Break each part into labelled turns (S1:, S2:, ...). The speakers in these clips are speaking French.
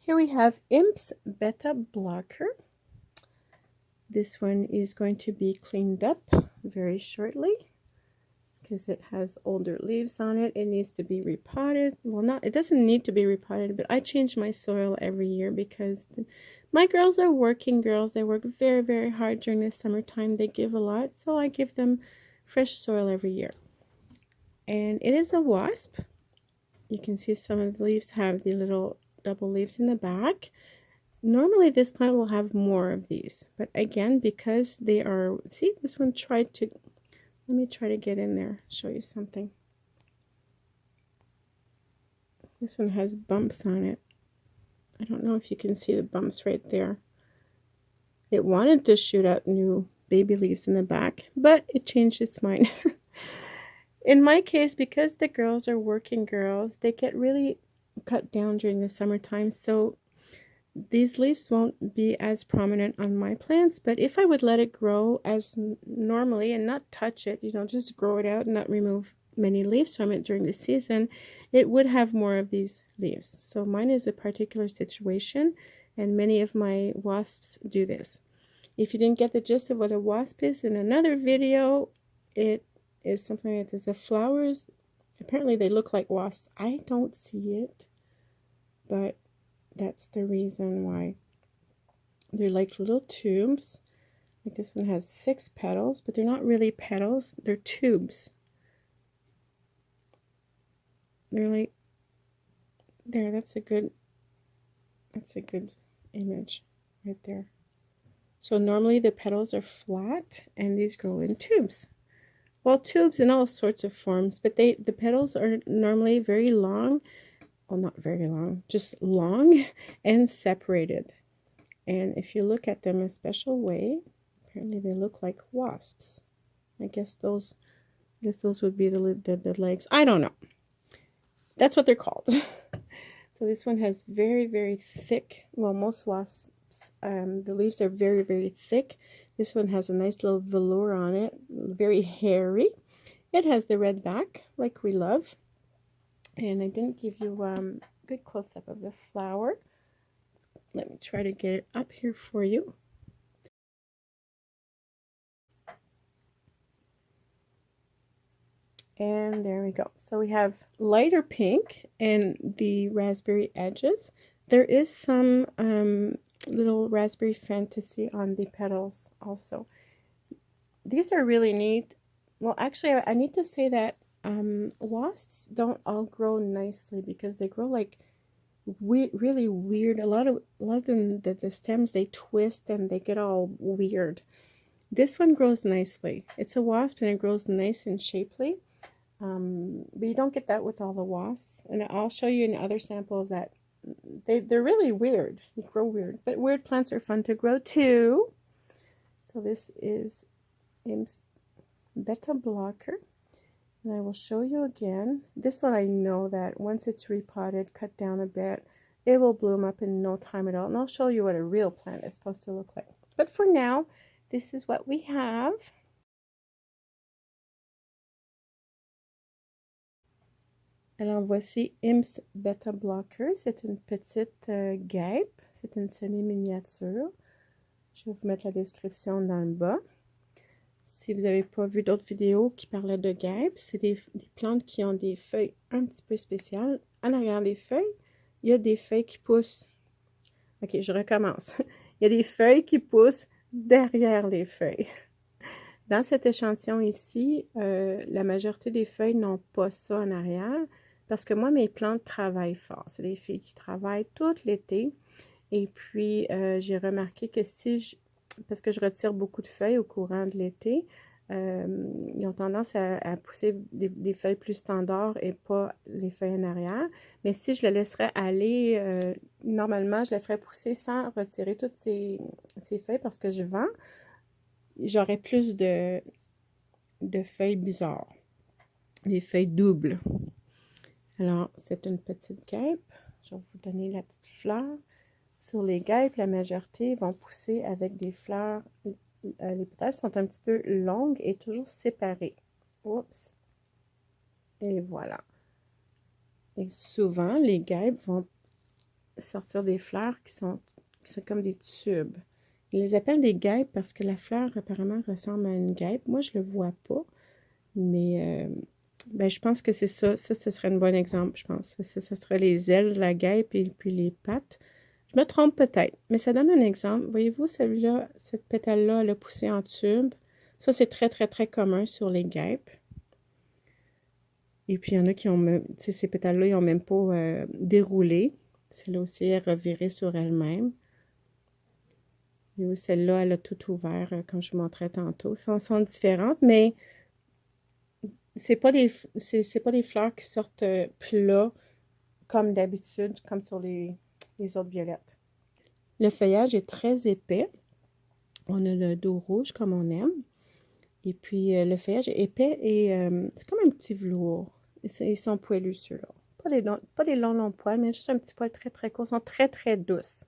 S1: Here we have Imp's Beta Blocker. This one is going to be cleaned up very shortly because it has older leaves on it. It needs to be repotted. Well, it doesn't need to be repotted, but I change my soil every year because my girls are working girls. They work very, very hard during the summertime. They give a lot, so I give them fresh soil every year. And it is a wasp. You can see some of the leaves have the little double leaves in the back. Normally this plant will have more of these, but again, because they are, see, this one tried to, let me try to get in there, show you something. This one has bumps on it. I don't know if you can see the bumps right there. It wanted to shoot out new baby leaves in the back, but it changed its mind. In my case, because the girls are working girls, they get really cut down during the summertime, so these leaves won't be as prominent on my plants. But if I would let it grow as normally and not touch it, you know, just grow it out and not remove many leaves from it during the season, it would have more of these leaves. So mine is a particular situation, and many of my wasps do this. If you didn't get the gist of what a wasp is, in another video, it is something that is the flowers. Apparently they look like wasps. I don't see it, but that's the reason why. They're like little tubes. Like this one has 6 petals, but they're not really petals, they're tubes. They're like, there, that's a good image right there. So normally the petals are flat and these grow in tubes. Well, tubes in all sorts of forms, but the petals are normally very long. Well, not very long, just long and separated. And if you look at them a special way, apparently they look like wasps. I guess those would be the legs. I don't know. That's what they're called. So this one has very, very thick, well, most wasps, the leaves are very, very thick. This one has a nice little velour on it, very hairy. It has the red back, like we love. And I didn't give you a good close-up of the flower. Let me try to get it up here for you. And there we go. So we have lighter pink and the raspberry edges. There is some little raspberry fantasy on the petals also. These are really neat. Well, actually, I need to say that wasps don't all grow nicely because they grow like really weird. A lot of them, the stems, they twist and they get all weird. This one grows nicely. It's a wasp and it grows nice and shapely. But you don't get that with all the wasps. And I'll show you in other samples that they're really weird. They grow weird. But weird plants are fun to grow too. So this is Imp's Beta Blocker. And I will show you again. This one I know that once it's repotted, cut down a bit, it will bloom up in no time at all. And I'll show you what a real plant is supposed to look like. But for now, this is what we have. Alors voici Imp's Beta Blocker. C'est une petite guêpe. C'est une semi-miniature. Je vais vous mettre la description dans le bas. Si vous n'avez pas vu d'autres vidéos qui parlaient de guêpes, c'est des plantes qui ont des feuilles un petit peu spéciales. En arrière des feuilles, il y a des feuilles qui poussent. Ok, je recommence. Il y a des feuilles qui poussent derrière les feuilles. Dans cet échantillon ici, la majorité des feuilles n'ont pas ça en arrière parce que moi, mes plantes travaillent fort. C'est des filles qui travaillent tout l'été. Et puis, j'ai remarqué que parce que je retire beaucoup de feuilles au courant de l'été, ils ont tendance à pousser des feuilles plus standards et pas les feuilles en arrière. Mais si je le laisserais aller, normalement, je les ferais pousser sans retirer toutes ces feuilles parce que je vends. J'aurais plus de feuilles bizarres, des feuilles doubles. Alors, c'est une petite guêpe. Je vais vous donner la petite fleur. Sur les guêpes, la majorité vont pousser avec des fleurs. Les pétales sont un petit peu longues et toujours séparées. Oups. Et voilà. Et souvent, les guêpes vont sortir des fleurs qui sont comme des tubes. Ils les appellent des guêpes parce que la fleur apparemment ressemble à une guêpe. Moi, je le vois pas, mais ben, je pense que c'est ça. Ça, ce serait un bon exemple, je pense. Ça serait les ailes de la guêpe et puis les pattes. Je me trompe peut-être, mais ça donne un exemple. Voyez-vous, celui-là, cette pétale-là, elle a poussé en tube. Ça, c'est très, très, très commun sur les guêpes. Et puis, il y en a qui ont même, tu sais, ces pétales-là, ils n'ont même pas déroulé. Celle-là aussi est revirée sur elle-même. Et celle-là, elle a tout ouvert, comme je vous montrais tantôt. Elles sont différentes, mais c'est pas des fleurs qui sortent plats comme d'habitude, comme sur les autres violettes. Le feuillage est très épais. On a le dos rouge comme on aime. Et puis, le feuillage est épais et c'est comme un petit velours. Ils sont poilus, ceux-là. Pas des longs poils, mais juste un petit poil très, très court. Ils sont très, très douces.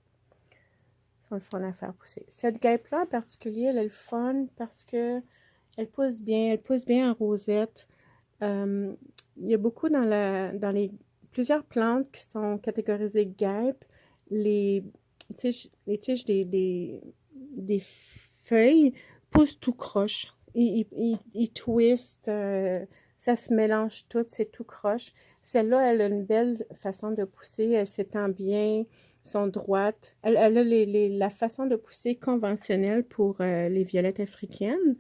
S1: Ils sont le fun à faire pousser. Cette guêpe-là en particulier, elle est le fun parce que elle pousse bien. Elle pousse bien en rosette. Il y a beaucoup dans les plusieurs plantes qui sont catégorisées guêpes. Les tiges des feuilles poussent tout croche. Ils twistent, ça se mélange tout, c'est tout croche. Celle-là, elle a une belle façon de pousser, elle s'étend bien, sont droites. Elle a la façon de pousser conventionnelle pour les violettes africaines.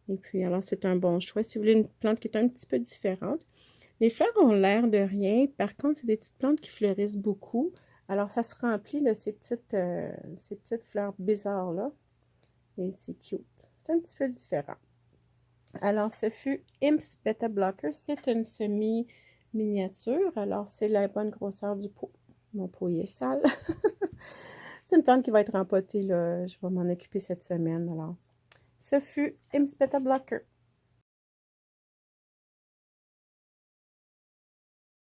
S1: Et puis, alors, c'est un bon choix. Si vous voulez une plante qui est un petit peu différente. Les fleurs ont l'air de rien. Par contre, c'est des petites plantes qui fleurissent beaucoup. Alors, ça se remplit de ces petites fleurs bizarres-là. Et c'est cute. C'est un petit peu différent. Alors, ce fut Imps Beta Blocker. C'est une semi-miniature. Alors, c'est la bonne grosseur du pot. Mon pot est sale. C'est une plante qui va être empotée, là. Je vais m'en occuper cette semaine. Alors, ce fut Imps Beta Blocker.